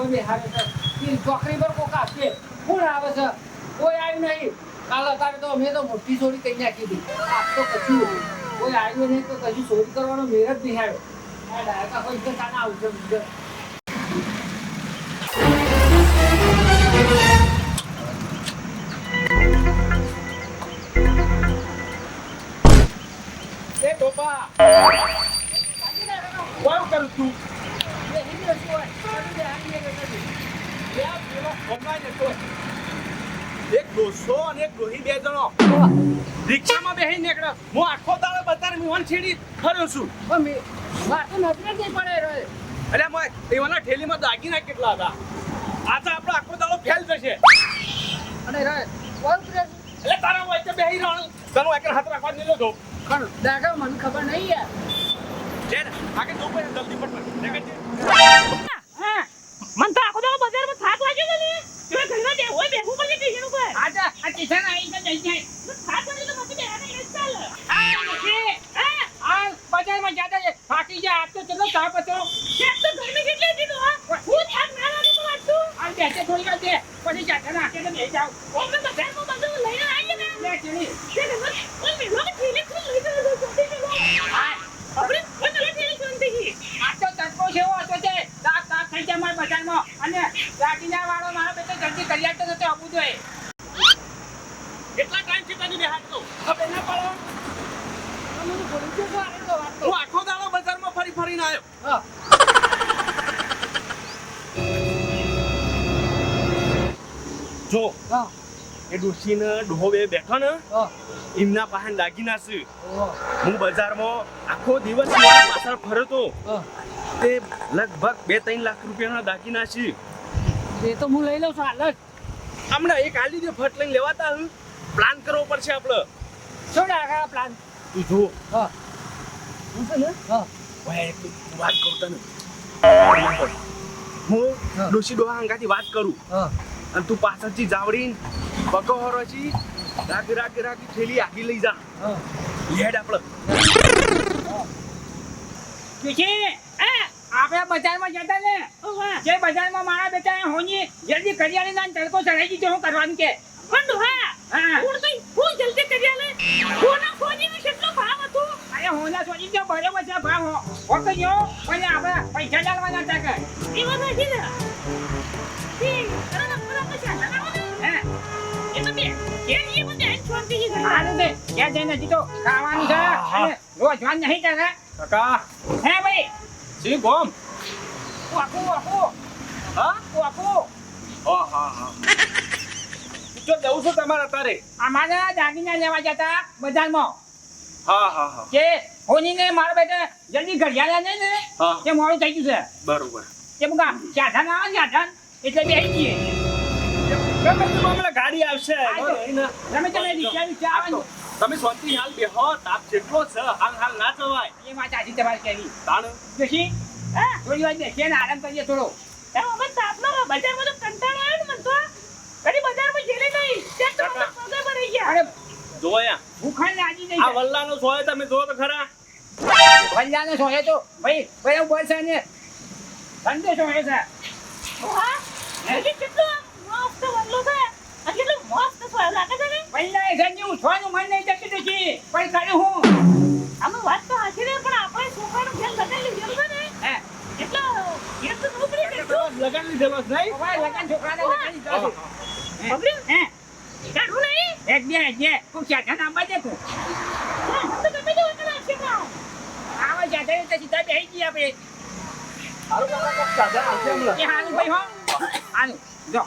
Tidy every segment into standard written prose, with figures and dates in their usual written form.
કોઈ બેહારે છે એ ચોકડી પર કોક આપશે કોણ આવે છે કોઈ આવ્યું નહીં કાલ અત્યારે તો અમે તો મોટી ચોરી કરી નાખી હતી આજ તો કશું કોઈ આવ્યું નહીં તો કશું ચોરી કરવાનો મેળ જ નહીં આવ્યો આ ડાયકા કોઈ તો તાના આવશે બીજું એ ટોપા કોણ કરું તું એક ડોસો અને એક ડોહી બે જણો રિક્ષામાં બેસી નીકળ્યો હું આખો દાડો બતારે મોહન છેડી ફર્યો છું અરે મોય એવાના ઠેલીમાં દાગીના કેટલા હતા આજે આપણો આખો દાડો ફેલ જશે એટલે તારા વચ્ચે બેસી રહેવાનું તને એક હાથ રાખવા નહીં લેજો મને ખબર નહીં યાર જે આગળ જવું પડે જલ્દી ફટફટ મન તો આખો દાડો બજારમાં થાક લાગ્યો છે ને તું ઘરમાં બે હોય બેહું પડે સ્ટેશન ઉપર આજા આ કિશન આવી તો જઈ જાય થાક પડે તો મને બેહાને એ ચાલ આ બજારમાં જાતા છે ફાટી જાય આજ તો ચલો ચા પતો એક તો ગરમી કેટલી હતી તો હું થાક ના લાગે તો વાતું આ બેસે થોડી વાર દે પછી જાતા નાખે તો બે જાવ ઓમે તો ઘરમાં બધું લઈને આવી ને લે ચલી કે ઓમે લોક ઠીલે ઠીલે લઈને તો જોતી કે આપણે મને ઠીલે જોતી આ તો તડકો જેવો હતો તે તાક તાક થઈ જાય મારા બજારમાં અને રાટીના વાળો મારો બેટો જલ્દી કરી આપતો તો આપવું જોઈએ કેટલા ટાઈમ થી તને બેહાડ તો ખબર ના પડે મને બોલું છે તો આને તો વાત તો હું આખો દાડો બજારમાં ફરી ફરીને આવ્યો હા જો હા એ ડોશીને ડોહો બે બેઠો ને હા એમના પાસે દાગીના છે ઓહ હું બજારમાં આખો દિવસ મારા પાછળ ફર્યો તો હા તે લગભગ 2-3 લાખ રૂપિયાના દાગીના છે એ તો હું લઈ લઉં છું હાલ જ હમણાં એક હાલી દે ફટ લઈને લેવાતા હું પ્લાન કરવો પડશે આપણે શું આગળ પ્લાન તું જો હા હું છે ને હા ઓય એક વાત કરું તને હું ડોશી ડોહા અંગાથી વાત કરું હા અને તું પાછળથી જાવડીને પકડો છી રાગી થેલી આગી લઈ જા હા લેડ આપણે કિશી આપણે બજારમાં જતા ને જે બજારમાં મારા બેટા હોની જલ્દી કરિયાણી ના તડકો ચડાઈ દીધો હું કરવાનું કે પણ હા હા હું તો હું જલ્દી કરી આલે કોના ફોજીનો કેટલો ભાવ હતો અરે હોના સોજી તો બરોબર છે ભાવ હો તો જો પણ આપણે પૈસા લાવવાના હતા કે એ વાત હતી ને અરે બરાબર છે હે એ તો બે કે એ મને છોડતી ગઈ હારું દે ક્યાં જઈને જીતો ખાવાનું છે અને રોજ વાન નહીં કરે કાકા હે ભાઈ જી ગોમ વાકુ હા વાકુ ઓ હા જો જવું છું તમારે અત્યારે અમારે દાગીના લેવા જતા બજારમાં હા કે હોનીને મારા બેટા જલ્દી ઘડિયાળા નહીં ને હા. કે મોડું થઈ ગયું છે બરોબર કે મુકા સાધન આવે ને સાધન એટલે બેસી જઈએ હમણાં ગાડી આવશે તમે રિક્ષા આવવાનું તમે શાંતિ હાલ બેહો તાપ જેટલો છે હાલ ના જવાય એ વાત આજી તમારે કહેવી તાણ જોશી હા થોડી વાર બેસીએ ને આરામ કરીએ થોડો એ અમે તાપનો બજારમાં તો કંટાળો આવ્યો ને મન તો કદી બજારમાં જેલે નહીં તે તો પગે ભરાઈ ગયા અરે જોયા ભૂખાઈ લાગી આ ગઈ વલ્લાનો સોય તમે જો તો ખરા ભલ્લાનો સોહે તો ભાઈ બરોબર છે ને ઠંડો સોહે છે હા એ કેટલો મસ્ત વલ્લો છે આ કેટલો મસ્ત સ્વાદ લાગે છે ને ભલ્લા એ ઘરની ઉઠવાનું મન નહીં થતું નથી પણ કરે હું આમાં વાત તો હાચી રે પણ આપણે છોકરાનું ઘેર લગાડી લીધેલું છે ને હે એટલે ઘેર તો નોકરી કરતો લગાડ લીધેલો છે નહીં ભાઈ લગન છોકરાને લગાડી દીધો છે બબલી હે કાઢું નહીં એક બે તું સાધન આંબા દે તું તો તમે તો વગર આપશે ના આવા સાધન તો સીધા બેસી ગયા આપણે હારું કાકા સાધન આવશે હમણાં એ હાલું ભાઈ હો હાલું જો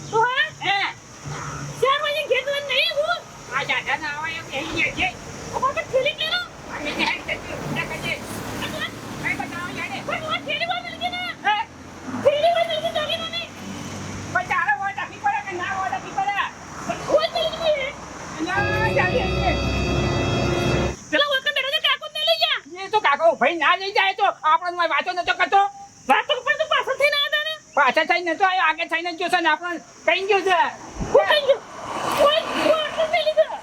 તો હા હે 4 વાગે ઘેર તો નહીં હું આ સાધન આવા એમ બેસી ગયા છે અમાર તો થેલી લેલો અને કે હેડ કરજે ના કરજે કઈ બતાવો યાર પણ હું થેલી વાળ લઈ ને હે થેલી વાળ લઈ જાવી મને પણ તારે વોટ આપી પડે કે ના વોટ આપી પડે હું લઈ ગઈ ના ચાલી હશે ચલો વકન બેઠો છે ભાઈ ના લઈ જાય તો આપણને વાતો નતો કરતો. વાતો પર તો પાછળ થઈને આવ્યા હતા ને. પાછા થઈને નતો આવ્યો, આગળ થઈને જ ગયો છે ને આપણને કઈ ગયો છે. હું થઈ ગયો કોઈ આટલું થઈ લીધું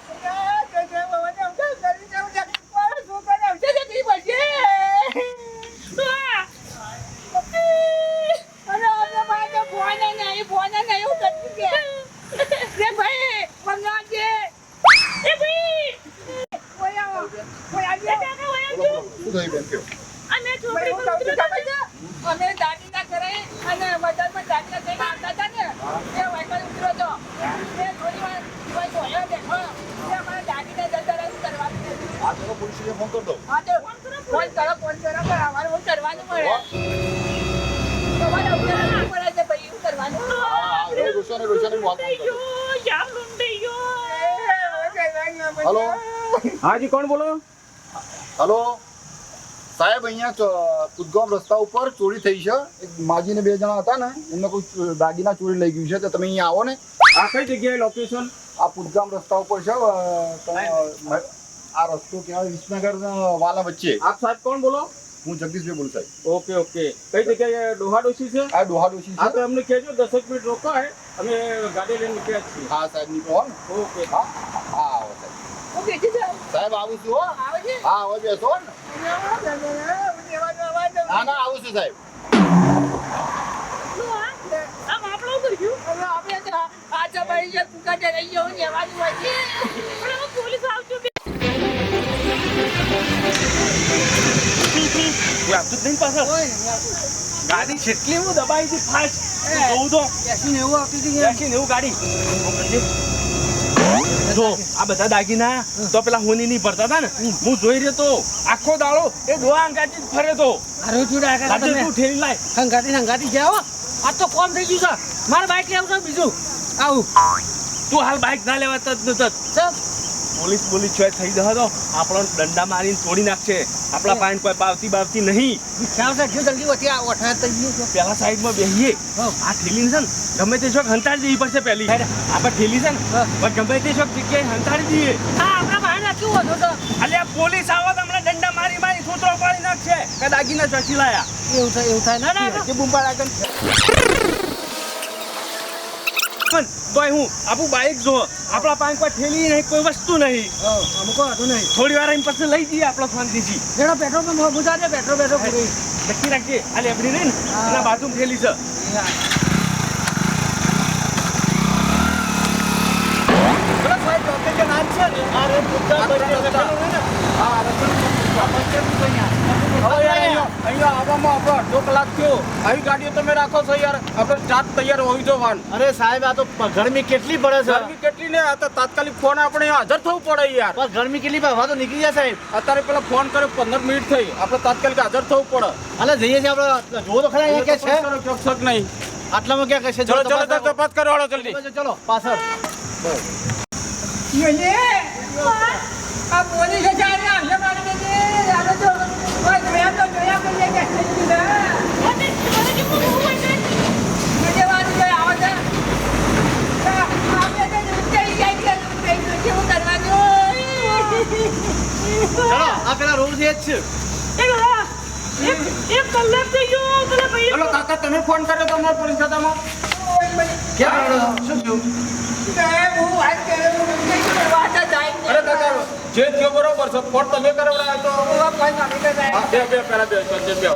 અમે દાદીના ઘરે અને બજારમાં દાદીના જઈને આવતા હતા ને એ વાયકલ ઉતર્યો હતો. એ થોડી વાર જોયો દેખો એ અમારા દાદીને જતા રહે કરવાનું નથી. આ તો પોલીસને ફોન કર દો. હા તો ફોન કરો પણ અમારે હું કરવાનું પડે. તમારે ઉતરવાનું પડે છે ભાઈ, એવું કરવાનું. રોશને વાત થઈ ગયો જામ લૂંટાઈ ગયો. હલો હાજી કોણ બોલો? હલો સાહેબ, અહીંયા કુદગામ રસ્તા ઉપર ચોરી થઈ છે. એક માજીને 2 જણા હતા ને, એમને કોઈ દાગીના ચોરી લઈ ગયું છે. તો તમે અહીંયા આવો ને. આ કઈ જગ્યાએ લોકેશન? આ કુદગામ રસ્તા ઉપર છે. આ રસ્તો કહેવાય વિસનગર વાલા વચ્ચે. આપ સાહેબ કોણ બોલો? હું જગદીશભાઈ બોલું સાહેબ. ઓકે ઓકે, કઈ જગ્યાએ ડોહાડોશી છે? આ ડોહાડોશી હા છે. તો એમને કહેજો 10 મિનિટ રોકાય, અમે ગાડી લઈને નીકળ્યા છીએ. હા સાહેબ, નીકળો હો ને. ઓકે. હા હા આવો સાહેબ. હું બેઠી છું. સાહેબ આવું છું હો. આવે છે? હા હવે બેસો ને. ના ના આવું છું સાહેબ. શું આ આમ આપણું કર્યું હવે આપણે તો આ જમાઈ જે કુકાટે રહી ગયો ને એવાની હોય છે. પણ હવે પોલીસ આવજો બે કોઈ આપતું જ નહીં પાછળ. ગાડી જેટલી હું દબાઈ હતી ફાસ્ટ જોઉં તો 80-90 આપી દીધી. 80-90 ગાડી. જો આ બધા દાગીના તો પેલા હોની નહીં ભરતા હતા ને, હું જોઈ રહ્યો તો આખો દાડો એ ડોહા અંગાજી જ ફરે તો. હારો ચૂડા કાકા આજે તમે તું ઠેલી લાય. હંગાતી જાઓ. આ તો કોમ થઈ ગયું છે. મારે બાઈક લેવું છે બીજું. આવું તું હાલ બાઈક ના લેવા તત ને તત. સર પોલીસ ચોય થઈ જશે તો આપણો દંડા મારીને તોડી નાખશે. આપણા પાસે કોઈ પાવતી નહીં. ખ્યાલ રાખજો જલ્દી વધી આ ઓઠા થઈ ગયું છે. પેલા સાઈડમાં બેસીએ. આ ઠેલી છે ને ગમે તે શોખ હંતાડી દેવી પડશે પેલી. આપણે ઠેલી છે ને પણ ગમે તે શોખ જગ્યાએ હંતાડી દઈએ. હા આપણા બહાર નાખ્યું હતું તો અલ્યા પોલીસ આવો તો હમણાં દંડા મારી સૂત્રો પાડી નાખશે કે દાગીના ચોથી લાયા. એવું થાય ના ના કે બુંબા આગળ પણ તોય હું આપણું બાઈક જો આપણા પાસે કોઈ ઠેલી નહીં, કોઈ વસ્તુ નહીં. અમુક હતું નહીં. થોડી વાર એમ પછી લઈ જઈએ આપણો શાંતિથી. જેનો પેટ્રોલ પંપ પૂછા છે પેટ્રોલ પૂરી. નક્કી રાખજે આ લેબડી રહી ને એના બાજુમાં ઠેલી છે. આવી ગાડીઓ તમે રાખો છો યાર, આપણે સ્ટાર્ટ તૈયાર હોવી જો વાન. અરે સાહેબ આ તો ગરમી કેટલી પડે છે. ગરમી કેટલી ને આ તો તાત્કાલિક ફોન આપણે હાજર થવું પડે યાર. પણ ગરમી કેટલી પડે, હવા તો નીકળી જાય સાહેબ. અત્યારે પેલા ફોન કર્યો 15 મિનિટ થઈ, આપણે તાત્કાલિક હાજર થવું પડે. અલે જઈએ છીએ આપણે, જોવો તો ખરા અહીંયા ક્યાં છે. ચોક્કસ નહીં. આટલામાં ક્યાં કશે ચલો ચલો તપાસ કરો હાલો જલ્દી. ચલો પાછળ. આ પોલીસ ચાલે આવશે મારી બેટી. આપણે તો કોઈ જોયા તો જોયા કરીએ કે થઈ ગયું અને તમારે જે બોલવું હોય ને છે વાત કોઈ આવે છે. આપણે તો લૂંટાઈ જાય કે લૂંટાઈ ગયું. કેવું કરવાનું? ચલો આ પેલા રોડ છે જ છે. એક કલાક થઈ ગયો પેલા ભાઈ ચલો કાકા તમે ફોન કર્યો તો અમારા પોલીસ ખાતામાં. ક્યાં રોડ? શું થયું? હું વાત કરું લૂંટાઈ ગયું. વાત જ જાય અરે કાકા જે થયો બરોબર છે, ફોન તમે કરાવડાયો તો કોઈ માની હા, બે પેલા બે નહીં.